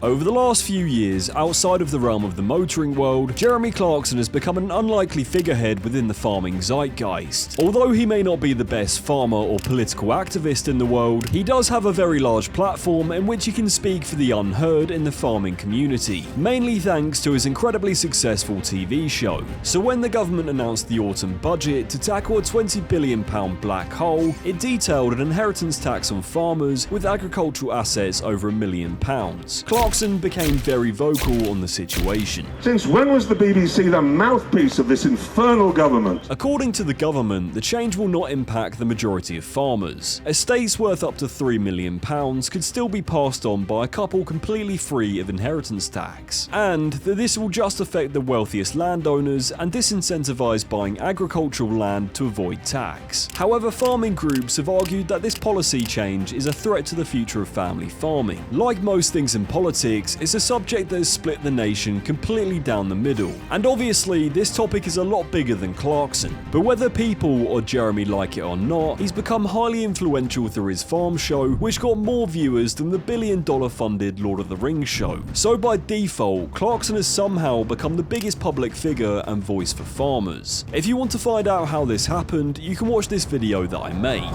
Over the last few years, outside of the realm of the motoring world, Jeremy Clarkson has become an unlikely figurehead within the farming zeitgeist. Although he may not be the best farmer or political activist in the world, he does have a very large platform in which he can speak for the unheard in the farming community, mainly thanks to his incredibly successful TV show. So when the government announced the autumn budget to tackle a £20 billion black hole, it detailed an inheritance tax on farmers with agricultural assets over £1 million. Clarkson became very vocal on the situation. Since when was the BBC the mouthpiece of this infernal government? According to the government, the change will not impact the majority of farmers. Estates worth up to £3 million could still be passed on by a couple completely free of inheritance tax, and that this will just affect the wealthiest landowners and disincentivise buying agricultural land to avoid tax. However, farming groups have argued that this policy change is a threat to the future of family farming. Like most things in politics, it's a subject that has split the nation completely down the middle. And obviously, this topic is a lot bigger than Clarkson. But whether people or Jeremy like it or not, he's become highly influential through his farm show, which got more viewers than the billion-dollar funded Lord of the Rings show. So by default, Clarkson has somehow become the biggest public figure and voice for farmers. If you want to find out how this happened, you can watch this video that I made.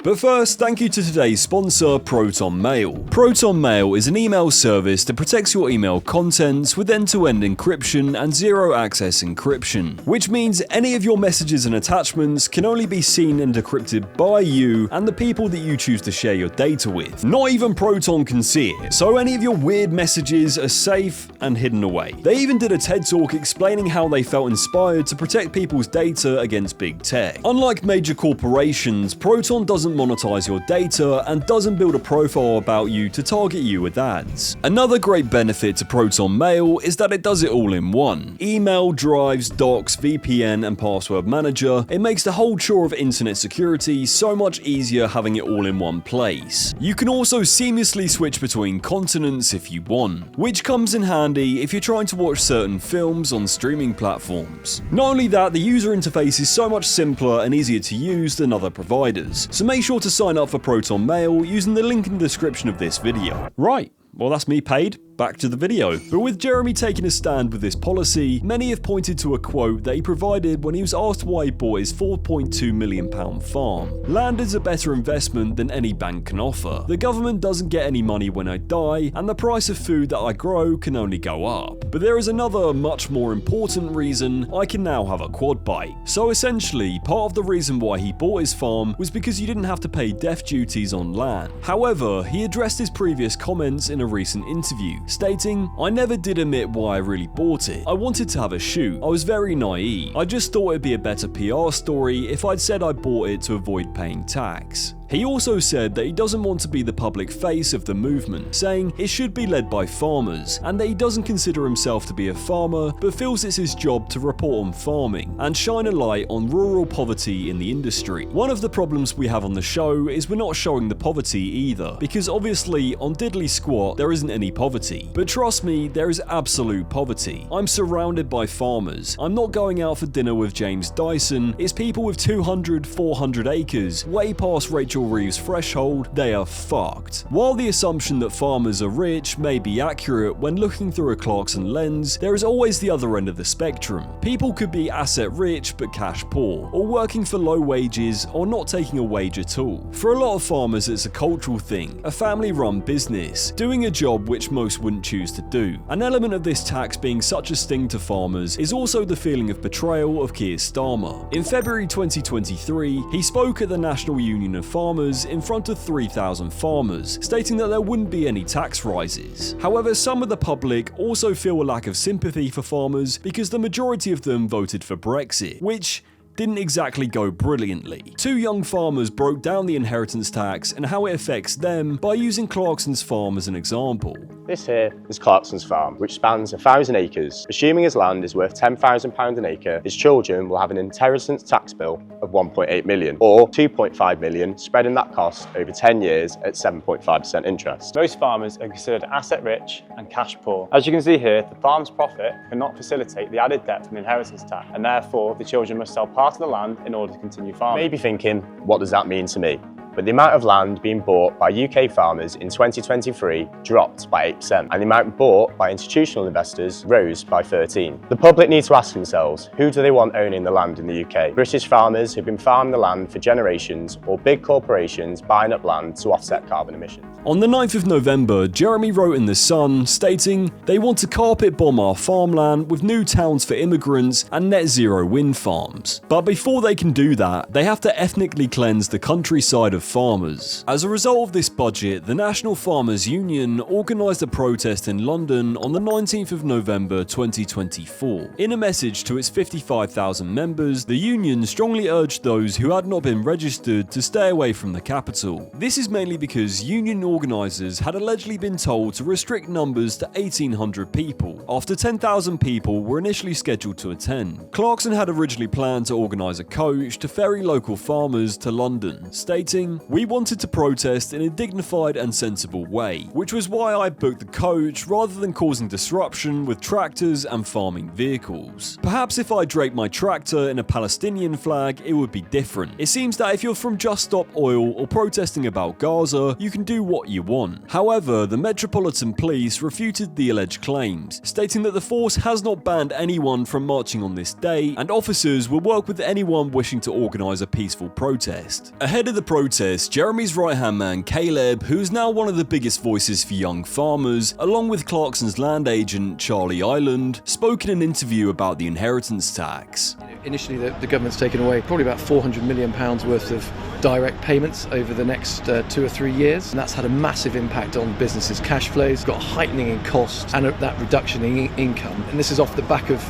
But first, thank you to today's sponsor, Proton Mail. Proton Mail is an email service that protects your email contents with end-to-end encryption and zero-access encryption, which means any of your messages and attachments can only be seen and decrypted by you and the people that you choose to share your data with. Not even Proton can see it, so any of your weird messages are safe and hidden away. They even did a TED Talk explaining how they felt inspired to protect people's data against big tech. Unlike major corporations, Proton doesn't monetize your data and doesn't build a profile about you to target you with ads. Another great benefit to Proton Mail is that it does it all in one. Email, drives, docs, VPN, and password manager. It makes the whole chore of internet security so much easier having it all in one place. You can also seamlessly switch between continents if you want, which comes in handy if you're trying to watch certain films on streaming platforms. Not only that, the user interface is so much simpler and easier to use than other providers, so make sure to sign up for Proton Mail using the link in the description of this video. Right, well that's me paid. Back to the video. But with Jeremy taking a stand with this policy, many have pointed to a quote that he provided when he was asked why he bought his £4.2 million farm. Land is a better investment than any bank can offer. The government doesn't get any money when I die, and the price of food that I grow can only go up. But there is another much more important reason: I can now have a quad bike. So essentially, part of the reason why he bought his farm was because you didn't have to pay death duties on land. However, he addressed his previous comments in a recent interview, stating, "I never did admit why I really bought it. I wanted to have a shoot. I was very naive. I just thought it'd be a better PR story if I'd said I bought it to avoid paying tax." He also said that he doesn't want to be the public face of the movement, saying it should be led by farmers, and that he doesn't consider himself to be a farmer, but feels it's his job to report on farming and shine a light on rural poverty in the industry. One of the problems we have on the show is we're not showing the poverty either, because obviously on diddly squat there isn't any poverty. But trust me, there is absolute poverty. I'm surrounded by farmers. I'm not going out for dinner with James Dyson. It's people with 200, 400 acres, way past Rachel Reeves' threshold. They are fucked. While the assumption that farmers are rich may be accurate when looking through a Clarkson lens, there is always the other end of the spectrum. People could be asset rich but cash poor, or working for low wages, or not taking a wage at all. For a lot of farmers, it's a cultural thing, a family-run business, doing a job which most wouldn't choose to do. An element of this tax being such a sting to farmers is also the feeling of betrayal of Keir Starmer. In February 2023, he spoke at the National Union of Farmers in front of 3,000 farmers, stating that there wouldn't be any tax rises. However, some of the public also feel a lack of sympathy for farmers because the majority of them voted for Brexit, which didn't exactly go brilliantly. Two young farmers broke down the inheritance tax and how it affects them by using Clarkson's farm as an example. This here is Clarkson's farm, which spans 1,000 acres. Assuming his land is worth £10,000 an acre, his children will have an inheritance tax bill of £1.8 million, or £2.5 million, spreading that cost over 10 years at 7.5% interest. Most farmers are considered asset rich and cash poor. As you can see here, the farm's profit cannot facilitate the added debt from the inheritance tax, and therefore the children must sell part of the land in order to continue farming. You may be thinking, what does that mean to me? but the amount of land being bought by UK farmers in 2023 dropped by 8%, and the amount bought by institutional investors rose by 13%. The public need to ask themselves, who do they want owning the land in the UK? British farmers who've been farming the land for generations, or big corporations buying up land to offset carbon emissions? On the 9th of November, Jeremy wrote in The Sun, stating, "They want to carpet bomb our farmland with new towns for immigrants and net zero wind farms. But before they can do that, they have to ethnically cleanse the countryside of farmers." As a result of this budget, the National Farmers Union organised a protest in London on the 19th of November 2024. In a message to its 55,000 members, the union strongly urged those who had not been registered to stay away from the capital. This is mainly because union organisers had allegedly been told to restrict numbers to 1,800 people, after 10,000 people were initially scheduled to attend. Clarkson had originally planned to organise a coach to ferry local farmers to London, stating, "We wanted to protest in a dignified and sensible way, which was why I booked the coach rather than causing disruption with tractors and farming vehicles. Perhaps if I draped my tractor in a Palestinian flag, it would be different. It seems that if you're from Just Stop Oil or protesting about Gaza, you can do what you want." However, the Metropolitan Police refuted the alleged claims, stating that the force has not banned anyone from marching on this day, and officers will work with anyone wishing to organise a peaceful protest. Ahead of the protest, Jeremy's right-hand man Kaleb, who is now one of the biggest voices for young farmers, along with Clarkson's land agent Charlie Island, spoke in an interview about the inheritance tax. Initially, the government's taken away probably about £400 million worth of direct payments over the next 2 or 3 years, and that's had a massive impact on businesses' cash flows, got a heightening in costs and that reduction in income. And this is off the back of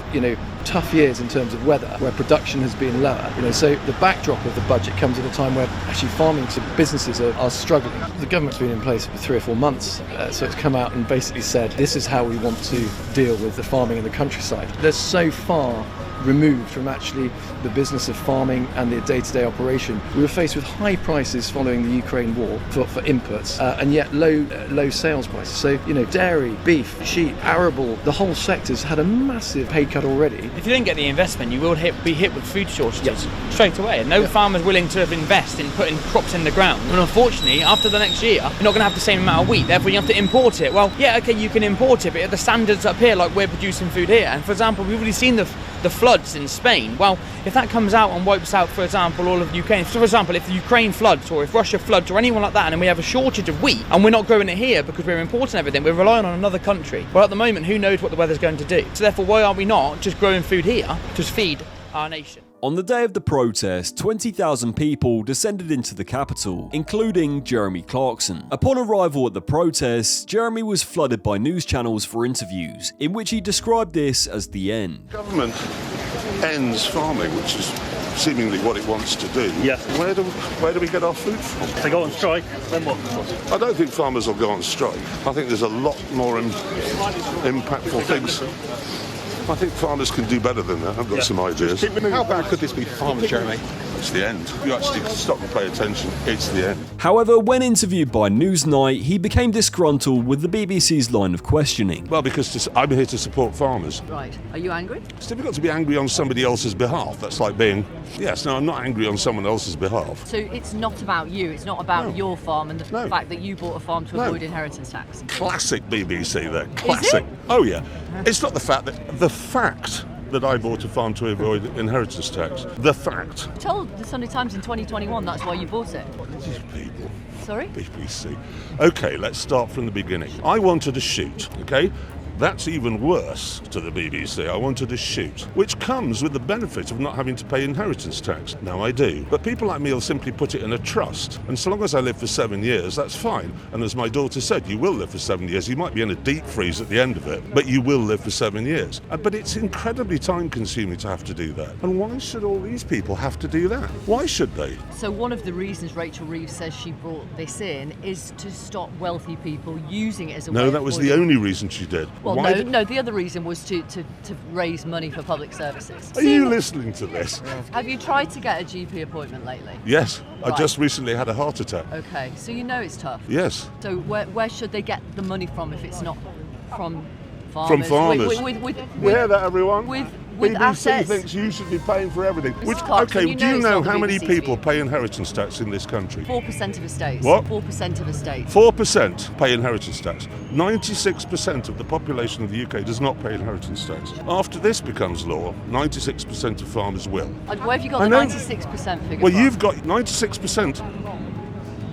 tough years in terms of weather, where production has been lower. So the backdrop of the budget comes at a time where actually farming businesses are struggling. The government's been in place for 3 or 4 months, so it's come out and basically said this is how we want to deal with the farming in the countryside. They're so far removed from actually the business of farming and the day-to-day operation. We were faced with high prices following the Ukraine war for inputs, and yet low sales prices. So dairy, beef, sheep, arable, the whole sector's had a massive pay cut already. If you don't get the investment, you will be hit with food shortages straight away. And no farmer's willing to invest in putting crops in the ground. And unfortunately, after the next year, you're not going to have the same amount of wheat. Therefore, you have to import it. Well, yeah, okay, you can import it, but at the standards up here, like we're producing food here. And for example, we've already seen the floods in Spain. Well, if that comes out and wipes out, for example, all of Ukraine, for example, if the Ukraine floods or if Russia floods or anyone like that, and then we have a shortage of wheat and we're not growing it here because we're importing everything, we're relying on another country. Well, at the moment, who knows what the weather's going to do? So therefore, why are we not just growing food here to feed our nation? On the day of the protest, 20,000 people descended into the capital, including Jeremy Clarkson. Upon arrival at the protest, Jeremy was flooded by news channels for interviews, in which he described this as the end. Government ends farming, which is seemingly what it wants to do. Yeah. Where do we get our food from? If they go on strike, then what? I don't think farmers will go on strike. I think there's a lot more impactful things. I think farmers can do better than that. I've got some ideas. How bad could this be for farmers, Jeremy? It's the end. You actually stop and pay attention. It's the end. However, when interviewed by Newsnight, he became disgruntled with the BBC's line of questioning. Well, because I'm here to support farmers. Right. Are you angry? It's difficult to be angry on somebody else's behalf. That's like being, yes, no, I'm not angry on someone else's behalf. So it's not about you. It's not about your farm and the fact that you bought a farm to avoid inheritance tax. Classic BBC there. Classic. Oh, yeah. It's not the fact that I bought a farm to avoid inheritance tax. The fact. You told the Sunday Times in 2021 that's why you bought it. These people. Sorry? BBC. Okay, let's start from the beginning. I wanted a shoot, okay? That's even worse to the BBC. I wanted a shoot, which comes with the benefit of not having to pay inheritance tax. Now I do. But people like me will simply put it in a trust. And so long as I live for 7 years, that's fine. And as my daughter said, you will live for 7 years. You might be in a deep freeze at the end of it, but you will live for 7 years. But it's incredibly time consuming to have to do that. And why should all these people have to do that? Why should they? So one of the reasons Rachel Reeves says she brought this in is to stop wealthy people using it as a way No, of that was the only reason she did. Well, no, the other reason was to raise money for public services. Are you listening to this? Have you tried to get a GP appointment lately? Yes, Right. I just recently had a heart attack. Okay, so you know it's tough. Yes. So where should they get the money from if it's not from farmers? From farmers. With You hear that, everyone? with BBC assets. thinks you should be paying for everything. Mr. Which, Clarkson, okay, you do know you it's know not the how many BBC's people view. pay inheritance tax in this country? 4% of estates. What? 4% of estates. 4% pay inheritance tax. 96% of the population of the UK does not pay inheritance tax. After this becomes law, 96% of farmers will. And where have you got I the know. 96% figure Well, from? you've got 96%.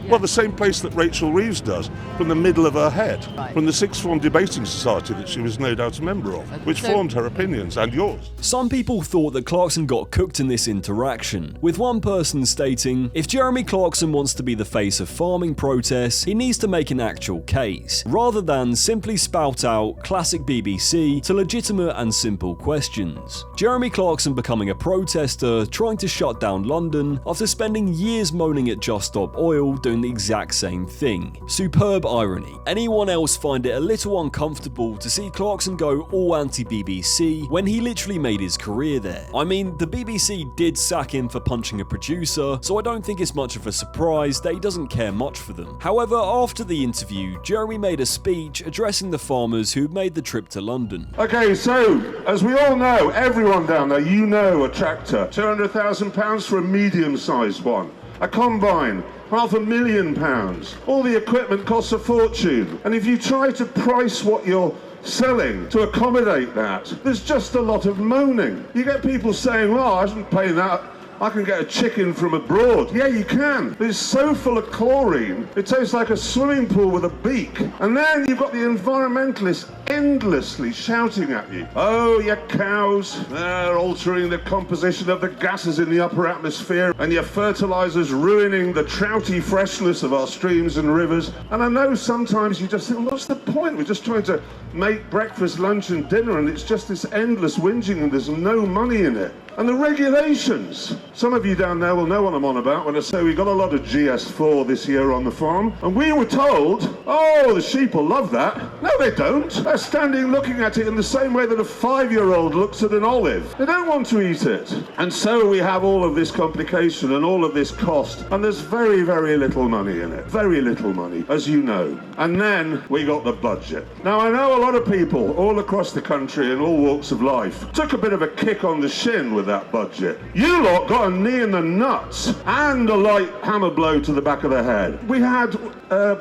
Well, the same place that Rachel Reeves does, from the middle of her head, Right. from the Sixth Form Debating Society that she was no doubt a member of, which So- formed her opinions and yours. Some people thought that Clarkson got cooked in this interaction, with one person stating, if Jeremy Clarkson wants to be the face of farming protests, he needs to make an actual case, rather than simply spout out classic BBC to legitimate and simple questions. Jeremy Clarkson becoming a protester trying to shut down London after spending years moaning at Just Stop Oil doing the exact same thing. Superb irony. Anyone else find it a little uncomfortable to see Clarkson go all anti-BBC when he literally made his career there? I mean, the BBC did sack him for punching a producer, so I don't think it's much of a surprise that he doesn't care much for them. However, after the interview, Jeremy made a speech addressing the farmers who made the trip to London. Okay, so, as we all know, everyone down there, you know a tractor, £200,000 for a medium-sized one. A combine, £500,000. All the equipment costs a fortune. And if you try to price what you're selling to accommodate that, there's just a lot of moaning. You get people saying, well, I shouldn't pay that. I can get a chicken from abroad. Yeah, you can. But it's so full of chlorine, it tastes like a swimming pool with a beak. And then you've got the environmentalists endlessly shouting at you. Oh, your cows, they're altering the composition of the gases in the upper atmosphere, and your fertilizers ruining the trouty freshness of our streams and rivers. And I know sometimes you just think, what's the point? We're just trying to make breakfast, lunch and dinner, and it's just this endless whinging and there's no money in it. And the regulations. Some of you down there will know what I'm on about when I say we got a lot of GS4 this year on the farm. And we were told, oh, the sheep will love that. No, they don't. They're standing looking at it in the same way that a 5-year-old looks at an olive. They don't want to eat it. And so we have all of this complication and all of this cost. And there's very, very little money in it. Very little money, as you know. And then we got the budget. Now, I know a lot of people all across the country in all walks of life took a bit of a kick on the shin with that budget. You lot got a knee in the nuts and a light hammer blow to the back of the head. We had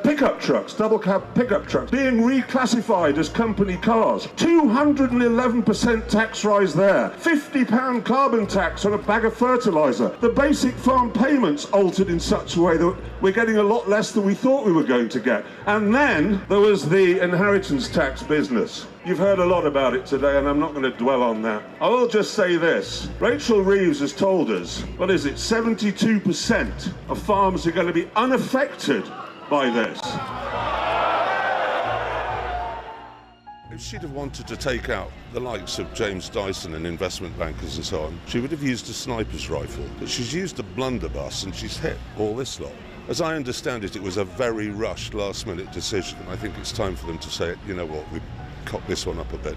pickup trucks, double cab pickup trucks, being reclassified as company cars. 211% tax rise there. £50 carbon tax on a bag of fertiliser. The basic farm payments altered in such a way that we're getting a lot less than we thought we were going to get. And then there was the inheritance tax business. You've heard a lot about it today, and I'm not going to dwell on that. I will just say this. Rachel Reeves has told us, 72% of farms are going to be unaffected by this. If she'd have wanted to take out the likes of James Dyson and investment bankers and so on, she would have used a sniper's rifle. But she's used a blunderbuss and she's hit all this lot. As I understand it, it was a very rushed, last-minute decision. I think it's time for them to say, you know what, we've cocked this one up a bit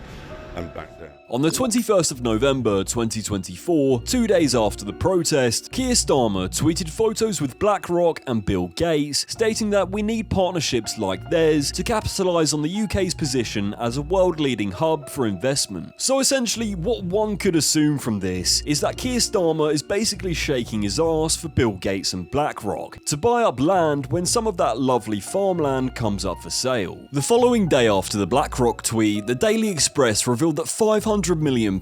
and back down. On the 21st of November 2024, 2 days after the protest, Keir Starmer tweeted photos with BlackRock and Bill Gates, stating that we need partnerships like theirs to capitalise on the UK's position as a world-leading hub for investment. So essentially, what one could assume from this is that Keir Starmer is basically shaking his arse for Bill Gates and BlackRock to buy up land when some of that lovely farmland comes up for sale. The following day after the BlackRock tweet, the Daily Express revealed that £500 million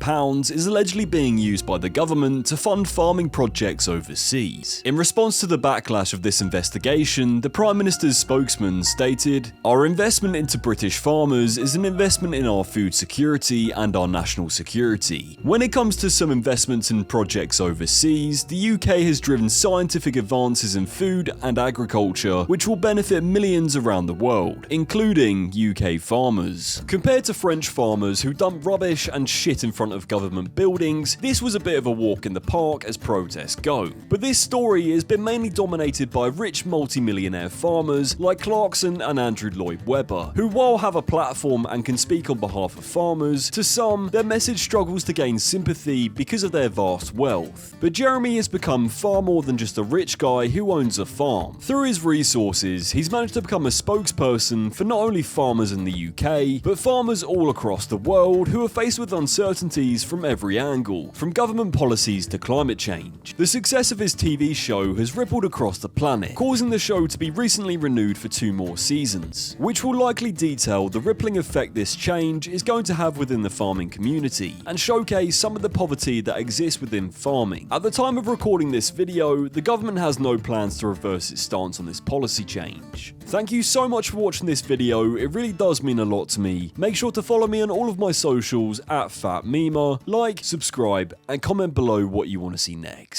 is allegedly being used by the government to fund farming projects overseas. In response to the backlash of this investigation, the Prime Minister's spokesman stated, "Our investment into British farmers is an investment in our food security and our national security. When it comes to some investments in projects overseas, the UK has driven scientific advances in food and agriculture which will benefit millions around the world, including UK farmers. Compared to French farmers who dump rubbish and shit in front of government buildings, this was a bit of a walk in the park as protests go. But this story has been mainly dominated by rich multi-millionaire farmers like Clarkson and Andrew Lloyd Webber, who while have a platform and can speak on behalf of farmers, to some, their message struggles to gain sympathy because of their vast wealth. But Jeremy has become far more than just a rich guy who owns a farm. Through his resources, he's managed to become a spokesperson for not only farmers in the UK, but farmers all across the world world who are faced with uncertainties from every angle, from government policies to climate change. The success of his TV show has rippled across the planet, causing the show to be recently renewed for 2 more seasons, which will likely detail the rippling effect this change is going to have within the farming community, and showcase some of the poverty that exists within farming. At the time of recording this video, the government has no plans to reverse its stance on this policy change. Thank you so much for watching this video, it really does mean a lot to me. Make sure to follow me on all of my socials at Phat Mema, like, subscribe, and comment below what you want to see next.